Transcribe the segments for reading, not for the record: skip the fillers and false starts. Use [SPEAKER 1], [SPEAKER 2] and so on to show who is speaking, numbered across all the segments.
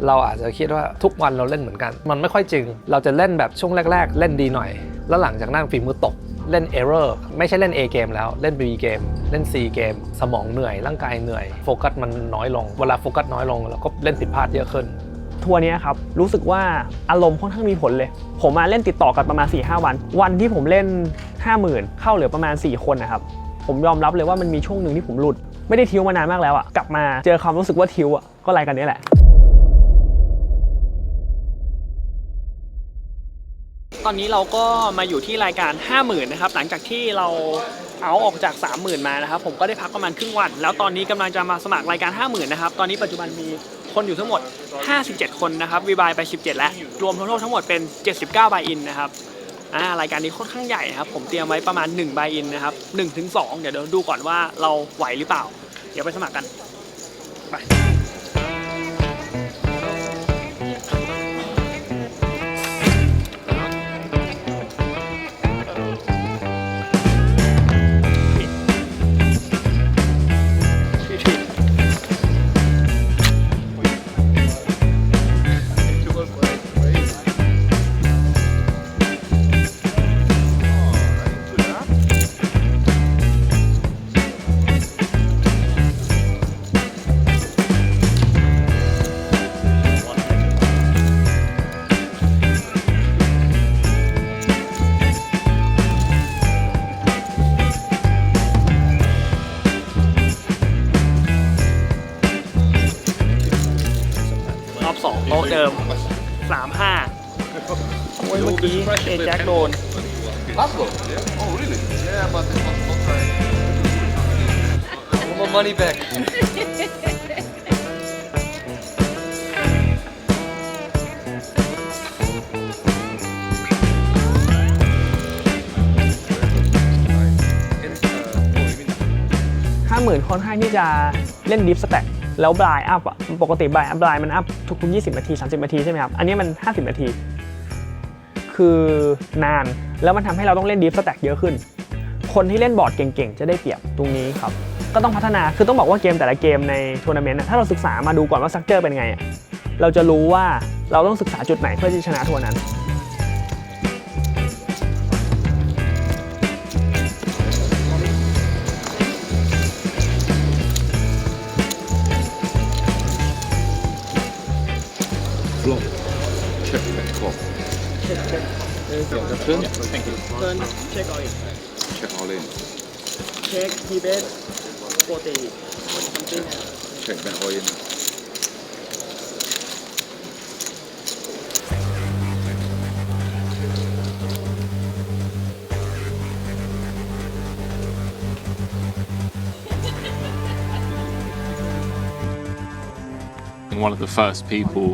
[SPEAKER 1] เราอาจจะคิดว่าทุกวันเราเล่นเหมือนกันมันไม่ค่อยจริงเราจะเล่นแบบช่วงแรกๆเล่นดีหน่อยแล้วหลังจากนั้นฝีมือตกเล่น error ไม่ใช่เล่น A เกมแล้วเล่น B เกมเล่น C เกมสมองเหนื่อยร่างกายเหนื่อยโฟกัสมันน้อยลงเวลาโฟกัสน้อยลงเราก็เล่นผิดพลาดเยอะขึ้น
[SPEAKER 2] ทัวร์นี้ครับรู้สึกว่าอารมณ์ค่อนข้างมีผลเลยผมมาเล่นติดต่อกันประมาณ 4-5 วันที่ผมเล่น 50,000 เข้าเหลือประมาณ4คนนะครับผมยอมรับเลยว่ามันมีช่วงหนึ่งที่ผมหลุดไม่ได้ทิ้วมานานมากแล้วอ่ะกลับมาเจอความรู้สึกว่าทิ้วอ่ะก็รายการนี้แหละตอนนี้เราก็มาอยู่ที่รายการ 50,000 นะครับหลังจากที่เราเอาออกจาก 30,000 มานะครับผมก็ได้พักประมาณครึ่งวันแล้วตอนนี้กำลังจะมาสมัครรายการ 50,000 นะครับตอนนี้ปัจจุบันมีคนอยู่ทั้งหมด57คนนะครับวีบายไป17แล้วรวมทั้งหมดเป็น79บายอินนะครับรายการนี้ค่อนข้างใหญ่ครับผมเตรียมไว้ประมาณ1บายอินนะครับ 1-2 เดี๋ยวดูก่อนว่าเราไหวหรือเปล่าเดี๋ยวไปสมัครกันไป2โต๊ะเดิม 3-5 โอ้ยเมื่อกี้เอแจ็คโดน
[SPEAKER 3] Laszlo? Yeah. Oh, really? Yeah, but it was not right. I want my money back.
[SPEAKER 2] 50,000 ค่อนข้างที่จะเล่นดิฟสแต็กแล้วบลายอัพอ่ะปกติบลายมันอัพทุกๆ20 นาที 30 นาทีใช่ไหมครับอันนี้มัน50 นาทีคือนานแล้วมันทำให้เราต้องเล่นดิฟสแต็กเยอะขึ้นคนที่เล่นบอร์ดเก่งๆจะได้เปรียบตรงนี้ครับก็ต้องพัฒนาคือต้องบอกว่าเกมแต่ละเกมในทัวร์นาเมนต์ถ้าเราศึกษามาดูก่อนว่าสตรัคเจอร์เป็นไงเราจะรู้ว่าเราต้องศึกษาจุดไหนเพื่อที่จะชนะทัวร์นั้น
[SPEAKER 3] Flop. Check that flop.
[SPEAKER 2] Check.
[SPEAKER 3] Turn?
[SPEAKER 2] Thank you. Turn. Check all in.
[SPEAKER 3] Check all in.
[SPEAKER 2] Check Tibet 40 something.
[SPEAKER 3] Check that all in.
[SPEAKER 4] One of the first people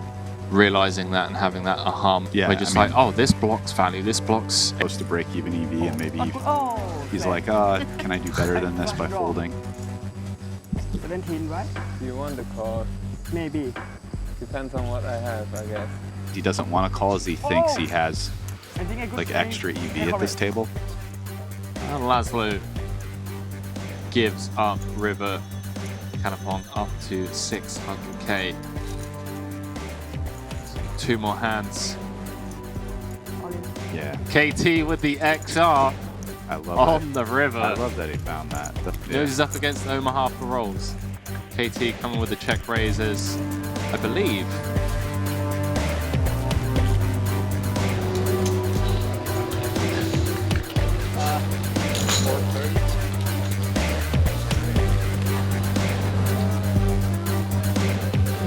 [SPEAKER 4] realizing that and having that aha, we're just like, oh, this blocks value, this blocks.
[SPEAKER 5] Supposed to break even EV, and maybe he's like, can I do better than this by folding?
[SPEAKER 2] 17, right?
[SPEAKER 6] You want the call?
[SPEAKER 2] Maybe.
[SPEAKER 6] Depends on what I have, I guess.
[SPEAKER 5] He doesn't want to call as he thinks he has
[SPEAKER 2] I think I could
[SPEAKER 5] like
[SPEAKER 2] say-
[SPEAKER 5] extra EV at this table.
[SPEAKER 4] And Laszlo gives up river Cannapon up to 600k. 2 more hands.
[SPEAKER 5] Yeah,
[SPEAKER 4] KT with the XR
[SPEAKER 5] I love
[SPEAKER 4] on
[SPEAKER 5] that.
[SPEAKER 4] the river.
[SPEAKER 5] I love that he found that.
[SPEAKER 4] Noses up against Omaha for rolls. KT coming with the check raises, I believe.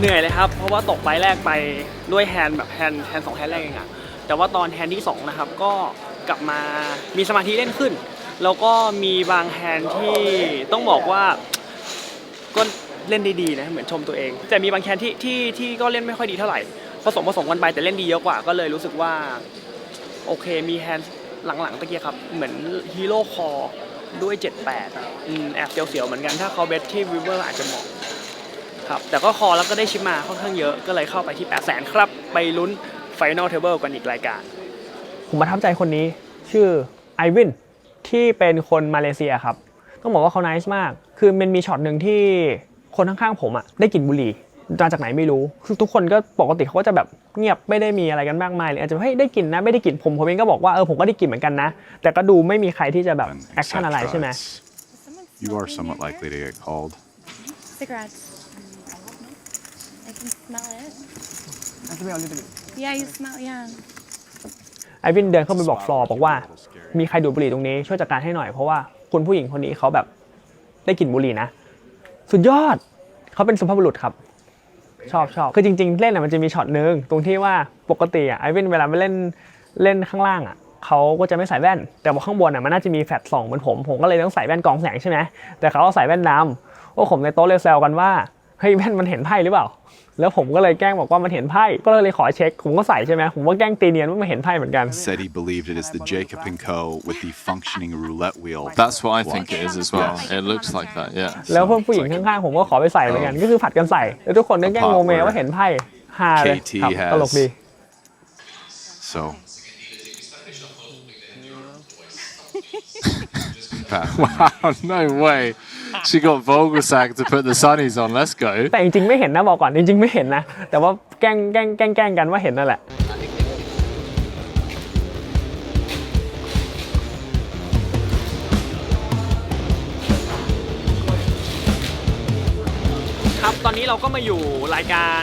[SPEAKER 2] เหนื่อยเลยครับเพราะว่าตกใบแรกไปด้วยแฮนด์แบบแฮนด์2แฮนด์แรกเองอะแต่ว่าตอนแฮนด์ที่2นะครับก็กลับมามีสมาธิเล่นขึ้นแล้วก็มีบางแฮนด์ที่ต้องบอกว่าก็เล่นได้ดีนะเหมือนชมตัวเองแต่มีบางแฮนด์ที่ก็เล่นไม่ค่อยดีเท่าไหร่ผสมกันไปแต่เล่นดีเยอะกว่าก็เลยรู้สึกว่าโอเคมีแฮนด์หลังๆตะเกียครับเหมือนฮีโร่คอด้วย78แอบเสียวๆเหมือนกันถ้าเขาเบสที่วิเวอร์อาจจะเหมาะครับแต่ก็คอแล้วก็ได้ชิปมาค่อนข้างเยอะก็เลยเข้าไปที่ 800,000 ครับไปลุ้น Final Table กันอีกรายการผมประทับใจคนนี้ชื่อไอวินที่เป็นคนมาเลเซียครับต้องบอกว่าเขา nice มากคือมันมีช็อตหนึ่งที่คนข้างๆผมได้กลิ่นบุหรี่ มาจากไหนไม่รู้คือทุกคนก็ปกติเขาก็จะแบบเงียบไม่ได้มีอะไรกันมากมายเลยอาจจะเฮ้ยได้กลิ่นนะไม่ได้กลิ่นผมเองก็บอกว่าผมก็ได้กลิ่นเหมือนกันนะแต่ก็ดูไม่มีใครที่จะแบบ
[SPEAKER 5] And
[SPEAKER 2] แอคชั่นอะไรใช่ไหม
[SPEAKER 5] You are somewhat likely to get called.
[SPEAKER 7] Cigarettes. I can smell it. Yeah, you smell. Yeah.
[SPEAKER 2] ไอวินเดินเข้าไปบอกฟลอร์บอกว่ามีใครดูดบุหรี่ตรงนี้ช่วยจัดการให้หน่อยเพราะว่าคุณผู้หญิงคนนี้เขาแบบได้กลิ่นบุหรี่นะสุดยอดเขาเป็นสุภาพบุรุษครับชอบคือจริงๆเล่นมันจะมีช็อตนึงตรงที่ว่าปกติไอวินเวลาไปเล่นข้างล่างเขาก็จะไม่ใส่แว่นแต่ว่าข้างบนมันน่าจะมีแฟลชส่องเหมือนผมก็เลยต้องใส่แว่นกรองแสงใช่ไหมแต่เขาเอาใส่แว่นดำโอ้ผมในโต๊ะเลยแซวกันว่าเฮ้ยแว่นมันเห็นไพ่หรือเปล่าแล้วผมก็เลยแกล้งบอกว่ามันเห็นไพ่ก็เลยขอเช็คผมก็ใส่ใช่ไหมผมก็แกล้งตีเนียนว่ามันเห็นไพ่เหมือนกัน
[SPEAKER 5] Said he believed it is the Jacob & Co. with the functioning roulette wheel.
[SPEAKER 4] That's what I think it is as well. It looks like that, yeah.
[SPEAKER 2] แล้วเพื่อนผู้หญิงข้างๆผมก็ขอไปใส่เหมือนกันก็คือผัดกันใส่แล้วทุกคนก็แกล้งโมเมว่าเห็นไพ่ฮาเลย
[SPEAKER 5] KT
[SPEAKER 2] ครับตลกดี
[SPEAKER 5] So.
[SPEAKER 4] Wow, no way. She got Vogelsang to put the sunnies on. Let's go.
[SPEAKER 2] แต่จริงๆไม่เห็นนะบอกก่อนจริงๆไม่เห็นนะแต่ว่าแกล้งกันว่าเห็นนั่นแหละครับตอนนี้เราก็มาอยู่รายการ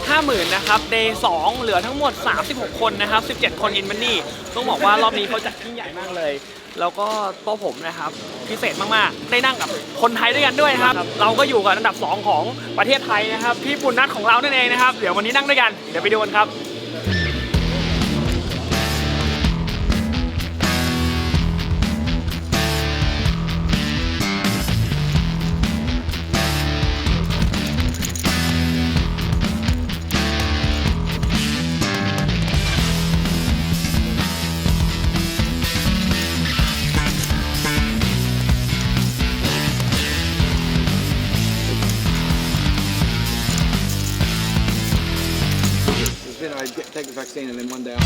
[SPEAKER 2] 50,000 นะครับ Day 2 เหลือทั้งหมด 36 คนนะครับ 17 คนอินมันนี่ต้องบอกว่ารอบนี้เขาจัดยิ่งใหญ่มากเลยแล้วก็โต๊ะผมนะครับพิเศษมากๆได้นั่งกับคนไทยด้วยกันด้วยครับเราก็อยู่กับอันดับ 2 ของประเทศไทยนะครับพี่ปุณณัทของเรานั่นเองนะครับเดี๋ยววันนี้นั่งด้วยกันเดี๋ยวไปดูกันครับ
[SPEAKER 8] Take the vaccine and then one day off.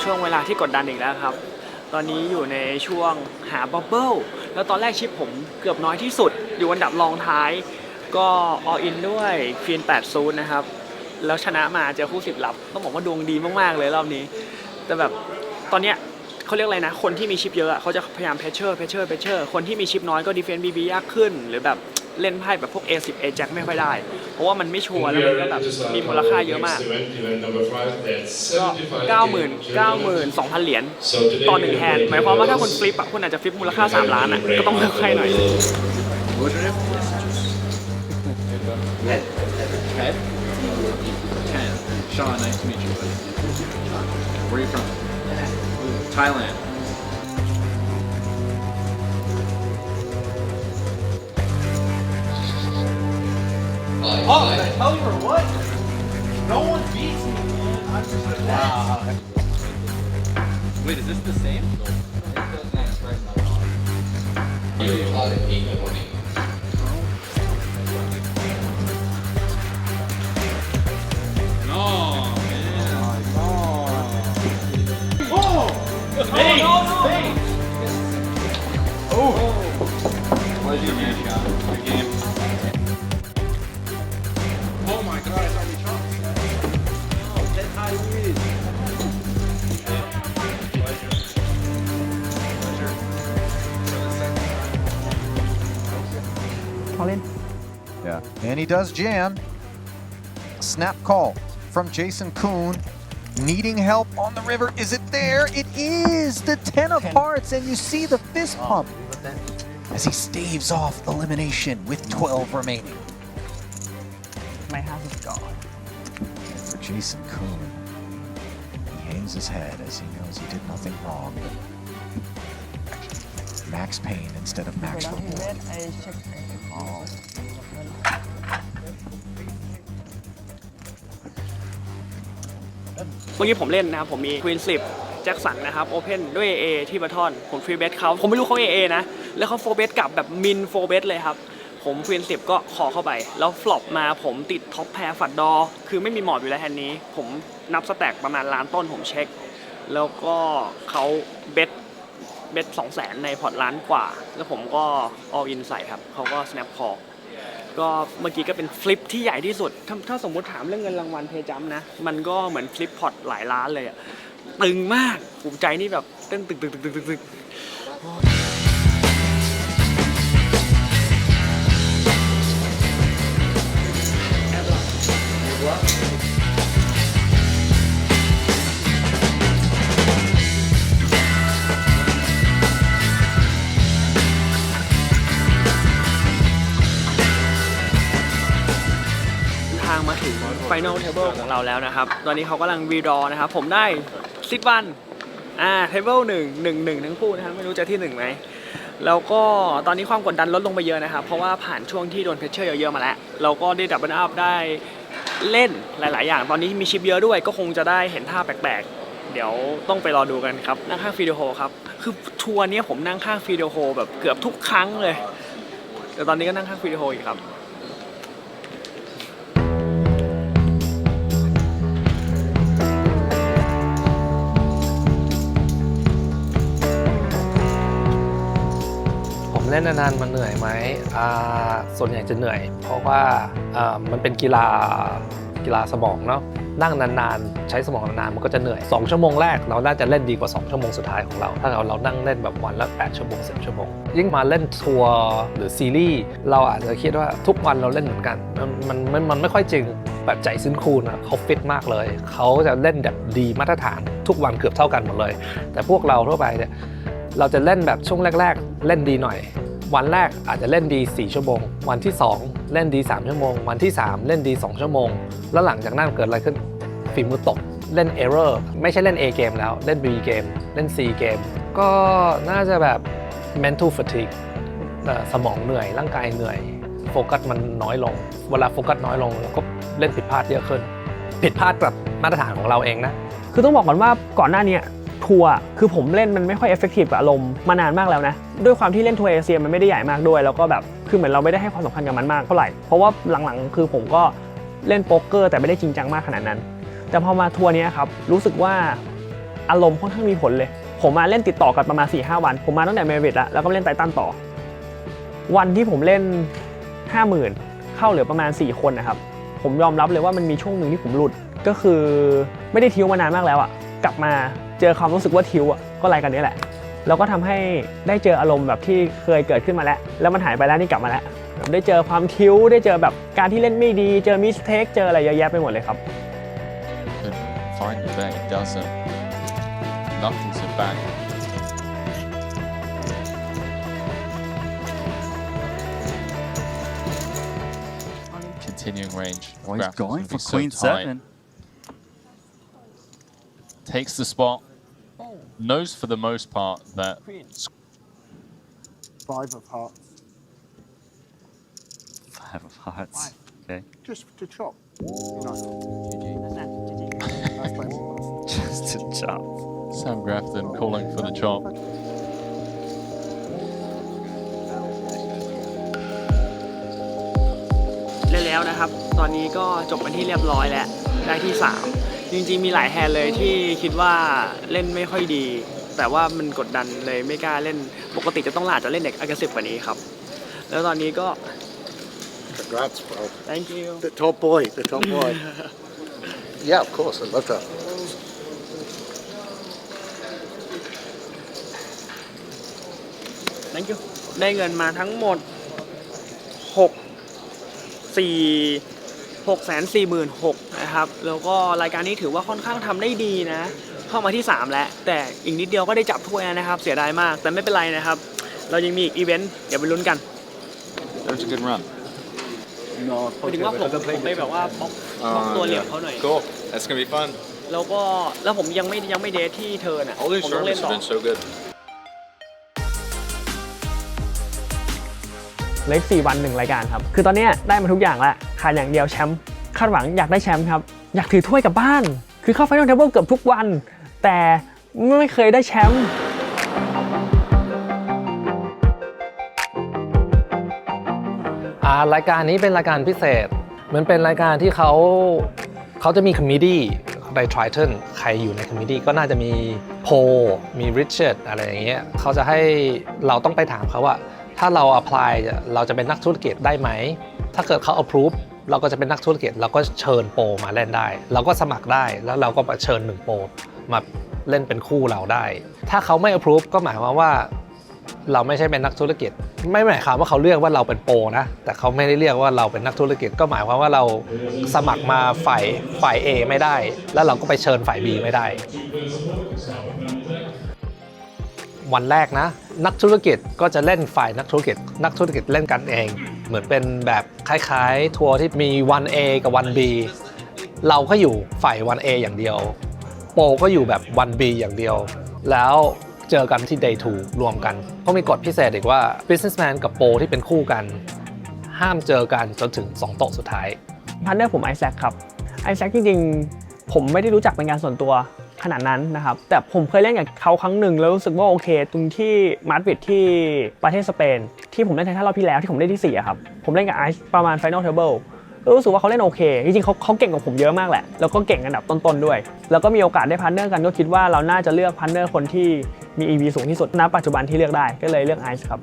[SPEAKER 2] ช่วงเวลาที่กดดันอีกแล้วครับตอนนี้อยู่ในช่วงหาบับเบิ้ลแล้วตอนแรกชิปผมเกือบน้อยที่สุดอยู่อันดับรองท้ายก็ออินด้วยฟีน80นะครับแล้วชนะมาเจอคู่10ลับต้องบอกว่าดวงดีมากๆเลยรอบนี้แต่แบบตอนเนี้ยเขาเรียกอะไรนะคนที่มีชิปเยอะเขาจะพยายามเพชเชอร์คนที่มีชิปน้อยก็ดีเฟนส์บียากขึ้นหรือแบบเล่นไพ่แบบพวก A10 A Jack ไม่ค่อยได้เพราะว่ามันไม่ชัวร์แล้วมันก็แบบมีมูลค่าเยอะมากก็92,000 เหรียญต่อ1แฮนด์หมายความว่าถ้าคุณฟลิปคุณอาจจะฟลิปมูลค่า3 ล้านก็ต้องเลือกไพ่หน่อย
[SPEAKER 8] Ted? 10. Sean, nice to meet you, buddy. Where are you from? Thailand.
[SPEAKER 3] Oh, did I tell you or what? No one beats me, man. I'm just the best.
[SPEAKER 8] Wait, is this the same? No, man. Pleasure, man, Sean. Good game. Oh my god, I thought we chopped. That's how it is.
[SPEAKER 9] Yeah, and he does jam. Snap call from Jason Kuhn. Needing help on the river. Is it there? It is! The 10 of hearts, and you see the fist pump as he staves off elimination with 12 remaining.
[SPEAKER 2] My house is gone.
[SPEAKER 9] Jason Koon. He hangs his head as he knows he did nothing wrong. Max Payne instead of Max Reward.
[SPEAKER 2] เมื่อกี้ผมเล่นนะครับผมมี Queen 10 แจ็คสันนะครับ Open ด้วย AA ที่บัตทอนผมฟรีเบสเขาผมไม่รู้เขา AA นะแล้วเขาโฟเบสกลับแบบมินโฟเบสเลยครับผม Queen 10 ก็ขอเข้าไปแล้วฟลอปมาผมติดท็อปแพร์ฝัดดอคือไม่มีหมอบอยู่แล้วแฮนด์นี้ผมนับสแต็กประมาณล้านต้นผมเช็คแล้วก็เขาเบส200,000ในพอร์ตล้านกว่าแล้วผมก็ all in ใส่ครับเขาก็ snap call ก็เมื่อกี้ก็เป็นฟลิปที่ใหญ่ที่สุดถ้าสมมุติถามเรื่องเงินรางวัลเพย์จัมป์นะมันก็เหมือนฟลิปพอร์ตหลายล้านเลยอะตึงมากภูมิใจนี่แบบเต้นตึกมาถึง Final Table ของเราแล้วนะครับตอนนี้เขากำลังรีดอนะครับผมได้ซิดวันTable 1 ทั้งคู่นะครับไม่รู้จะที่1ไหมแล้วก็ตอนนี้ความกดดันลดลงไปเยอะนะครับเพราะว่าผ่านช่วงที่โดนเพชเชอร์เยอะๆมาแล้วเราก็ได้ดับเบิลอัพได้เล่นหลายๆอย่างตอนนี้มีชิปเยอะด้วยก็คงจะได้เห็นท่าแปลกๆเดี๋ยวต้องไปรอดูกันครับนั่งข้างฟีโดโฮครับคือทัวร์นี้ผมนั่งข้างฟีโดโฮแบบเกือบทุกครั้งเลยแต่ตอนนี้ก็นั่งข้างฟีโดโฮอีกครับ
[SPEAKER 1] เล่นนานๆมันเหนื่อยไหมส่วนใหญ่จะเหนื่อยเพราะว่ามันเป็นกีฬาสมองเนาะนั่งนานๆใช้สมองนานๆมันก็จะเหนื่อย2ชั่วโมงแรกเราน่าจะเล่นดีกว่า2ชั่วโมงสุดท้ายของเราถ้าเรานั่งเล่นแบบวันละ8ชั่วโมง10ชั่วโมงยิ่งมาเล่นทัวร์หรือซีรีส์เราอาจจะคิดว่าทุกวันเราเล่นเหมือนกันมันไม่ค่อยจริงแบบใจซินคูนะเขาฟิตมากเลยเขาจะเล่นแบบดีมาตรฐานทุกวันเกือบเท่ากันหมดเลยแต่พวกเราทั่วไปเนี่ยเราจะเล่นแบบช่วงแรกๆเล่นดีหน่อยวันแรกอาจจะเล่นดี4ชั่วโมงวันที่2เล่นดี3ชั่วโมงวันที่3เล่นดี2ชั่วโมงแล้วหลังจากนั้นเกิดอะไรขึ้นฝีมือตกเล่น error ไม่ใช่เล่น A เกมแล้วเล่น B เกมเล่น C เกมก็น่าจะแบบ mental fatigue สมองเหนื่อยร่างกายเหนื่อยโฟกัสมันน้อยลงเวลาโฟกัสน้อยลงก็เล่นผิดพลาดเยอะขึ้นผิดพลาดกับมาตรฐานของเราเองนะ
[SPEAKER 2] คือต้องบอกก่อนว่าก่อนหน้านี้ทัวร์คือผมเล่นมันไม่ค่อยเอฟเฟกตีฟกับอารมณ์มานานมากแล้วนะด้วยความที่เล่นทัวร์เอเชียมันไม่ได้ใหญ่มากด้วยแล้วก็แบบคือเหมือนเราไม่ได้ให้ความสำคัญกับมันมากเท่าไหร่เพราะว่าหลังๆคือผมก็เล่นโป๊กเกอร์แต่ไม่ได้จริงจังมากขนาดนั้นแต่พอมาทัวร์นี้ครับรู้สึกว่าอารมณ์ค่อนข้างมีผลเลยผมมาเล่นติดต่อกันประมาณ 4-5 วันผมมาตั้งแต่เมริทแล้วก็เล่นไททันต่อวันที่ผมเล่น 50,000 เข้าเหลือประมาณ4คนนะครับผมยอมรับเลยว่ามันมีช่วงหนึ่งที่ผมหลุดก็คือไม่ได้ทิ้วมานานมากแล้วกลับมาเจอความรู้สึกว่าทิ้วก็รายกันนี้แหละแล้วก็ทำให้ได้เจออารมณ์แบบที่เคยเกิดขึ้นมาแล้วมันหายไปแล้วนี่กลับมาแล้วได้เจอความทิ้วได้เจอแบบการที่เล่นไม่ดีเจอมิสเทคเจออะไรเยอะแยะไปหมดเลยครับ
[SPEAKER 4] Find it there, it doesn't. Nothing's a bad. Continuing range.
[SPEAKER 5] Oh, he's
[SPEAKER 4] Graphics
[SPEAKER 5] going
[SPEAKER 4] would
[SPEAKER 5] for
[SPEAKER 4] be so
[SPEAKER 5] Queen
[SPEAKER 4] tight.
[SPEAKER 5] 7.
[SPEAKER 4] Takes the spot. Knows for the most part that
[SPEAKER 10] 5 of hearts.
[SPEAKER 5] 5 of hearts. Okay.
[SPEAKER 10] Just to chop. Nice.
[SPEAKER 5] Just to chop.
[SPEAKER 4] Sam Grafton calling for the chop.
[SPEAKER 2] เล่นแล้วนะครับตอนนี้ก็จบเป็นที่เรียบร้อยแล้วได้ที่3จริงๆมีหลายแฮนด์เลยที่คิดว่าเล่นไม่ค่อยดีแต่ว่ามันกดดันเลยไม่กล้าเล่นปกติจะต้องหลาดจะเล่นเด็ก aggressive กว่านี้ครับแล้วตอนนี้ก็
[SPEAKER 10] Congrats, bro.
[SPEAKER 2] thank you
[SPEAKER 10] The top boy. The top boy. Yeah, of course. I love that.
[SPEAKER 2] thank you ได้เงินมาทั้งหมด646,046นะครับแล้วก็รายการนี้ถือว่าค่อนข้างทำได้ดีนะเข้ามาที่3แล้วแต่อีกนิดเดียวก็ได้จับถ้วยนะครับเสียดายมากแต่ไม่เป็นไรนะครับเรายังมีอีกอีเวนต์เดี๋ยวไปลุ้นกัน
[SPEAKER 8] That was a good run.
[SPEAKER 2] หมายถึงว่าผมไปแบบว่าบล็อก ตัวเหลี่ยมเขาหน่อย
[SPEAKER 8] Cool. That's gonna be fun.
[SPEAKER 2] แล้วผมยังไม่เดทที่เธอน่ะ
[SPEAKER 8] All these
[SPEAKER 2] ผมต้องเล่น
[SPEAKER 8] tournaments
[SPEAKER 2] ต่อ
[SPEAKER 8] have been so good.
[SPEAKER 11] เหลืออีก4 วัน 1 รายการครับ คือตอนนี้ได้มาทุกอย่างแล้วขาดอย่างเดียวแชมป์คาดหวังอยากได้แชมป์ครับ อยากถือถ้วยกลับบ้าน คือเข้าไฟนอลเทเบิลเกือบทุกวัน แต่ไม่เคยได้แชมป์
[SPEAKER 1] รายการนี้เป็นรายการพิเศษเหมือนเป็นรายการที่เขาจะมีคอมมิตี้ใน Triton ใครอยู่ในคอมมิตี้ก็น่าจะมีโพมีริชาร์ดอะไรอย่างเงี้ยเขาจะให้เราต้องไปถามเขาว่าถ้าเรา apply เราจะเป็นนักธุรกิจได้ไหมถ้าเกิดเขา approve เราก็จะเป็นนักธุรกิจเราก็เชิญโปรมาเล่นได้เราก็สมัครได้แล้วเราก็เชิญ1โปรมาเล่นเป็นคู่เราได้ถ้าเขาไม่ approve ก็หมายความว่าเราไม่ใช่เป็นนักธุรกิจไม่หมายความว่าเขาเรียกว่าเราเป็นโปรนะแต่เขาไม่ได้เรียกว่าเราเป็นนักธุรกิจก็หมายความว่าเราสมัครมาฝ่าย A ไม่ได้แล้วเราก็ไปเชิญฝ่าย B ไม่ได้วันแรกนะนักธุรกิจก็จะเล่นฝ่ายนักธุรกิจเล่นกันเองเหมือนเป็นแบบคล้ายๆทัวร์ที่มีวัน A กับวัน B เราก็อยู่ฝ่ายวัน A อย่างเดียวโปรก็อยู่แบบวัน B อย่างเดียวแล้วเจอกันที่ Day 2 รวมกันก็มีกฎพิเศษอีกว่า Businessman กับโปรที่เป็นคู่กันห้ามเจอกันจนถึง2โต๊ะสุดท้าย
[SPEAKER 11] พาร์ทเนอร์ผมไอแซคครับไอแซคจริงๆผมไม่ได้รู้จักเป็นการส่วนตัวขนาดนั้นนะครับแต่ผมเคยเล่นกับเขาครั้งหนึ่งแล้วรู้สึกว่าโอเคตรงที่มาดริดที่ประเทศสเปนที่ผมเล่นไททันรอบที่แล้วที่ผมเล่นที่4ครับผมเล่นกับไอซ์ประมาณ Final Table รู้สึกว่าเขาเล่นโอเคจริงๆเขาเก่งกว่าผมเยอะมากแหละแล้วก็เก่งอันดับต้นๆด้วยแล้วก็มีโอกาสได้พาร์ทเนอร์กันก็คิดว่าเราน่าจะเลือกพาร์ทเนอร์คนที่มี EV สูงที่สุดณปัจจุบันที่เลือกได้ก็เลยเลือกไอซ์ครับ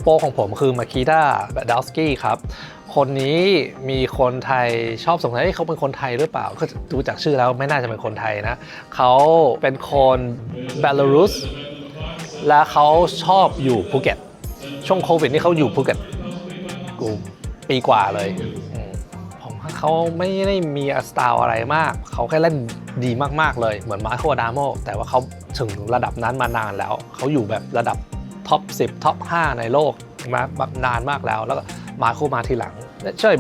[SPEAKER 1] โปรของผมคือมาคิด้าแบดาวสกี้ครับคนนี้มีคนไทยชอบสงสัยเขาเป็นคนไทยหรือเปล่าก็ดูจากชื่อแล้วไม่น่าจะเป็นคนไทยนะเขาเป็นคนเบลารุสและเขาชอบอยู่ภูเก็ตช่วงโควิดนี่เขาอยู่ภูเก็ตปีกว่าเลยผมว่าเขาไม่ได้มีสไตล์อะไรมากเขาแค่เล่นดีมากๆเลยเหมือนมาโคดามโมแต่ว่าเขาถึงระดับนั้นมานานแล้วเขาอยู่แบบระดับท็อป 10 ท็อป 5 ในโลกมาแบบนานมากแล้วแล้วก็มาโคมาทีหลังใช่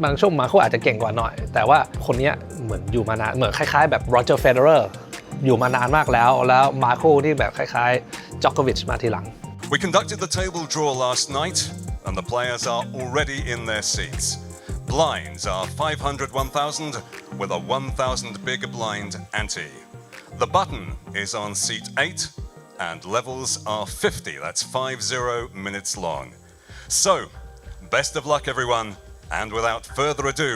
[SPEAKER 1] บางช่วงมาโคอาจจะเก่งกว่าหน่อยแต่ว่าคนนี้เหมือนอยู่มานานเหมือนคล้ายๆแบบโรเจอร์เฟเดอร์อยู่มานานมากแล้วมาโคที่แบบคล้ายๆจ็อกโควิชมาทีหลัง
[SPEAKER 12] We conducted the table draw last night and the players are already in their seats. Blinds are 500 1,000 with a 1,000 big blind ante. The button is on seat 8 and levels are 50, that's 50 minutes long. So, best of luck everyone, and without further ado,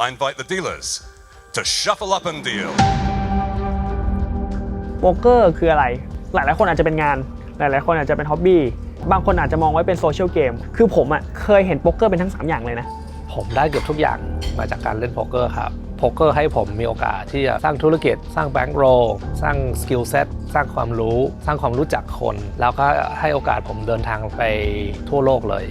[SPEAKER 12] I invite the dealers to shuffle up and deal.
[SPEAKER 11] โป๊กเกอร์คืออะไรหลายๆคนอาจจะเป็นงานหลายๆคนอาจจะเป็นฮ็อบบี้บางคนอาจจะมองไว้เป็นโซเชียลเกมคือผมเคยเห็นโป๊กเกอร์เป็นทั้ง3อย่างเลยนะ
[SPEAKER 1] ผมได้เกือบทุกอย่างมาจากการเล่นโป๊กเกอร์ครับโป๊กเกอร์ให้ผมมีโอกาสที่จะสร้างธุรกิจสร้างแบงก์โรลสร้างสกิลเซ็ตสร้างความรู้จักคนแล้วก็ให้โอกาสผมเดินทางไปทั่วโลกเลย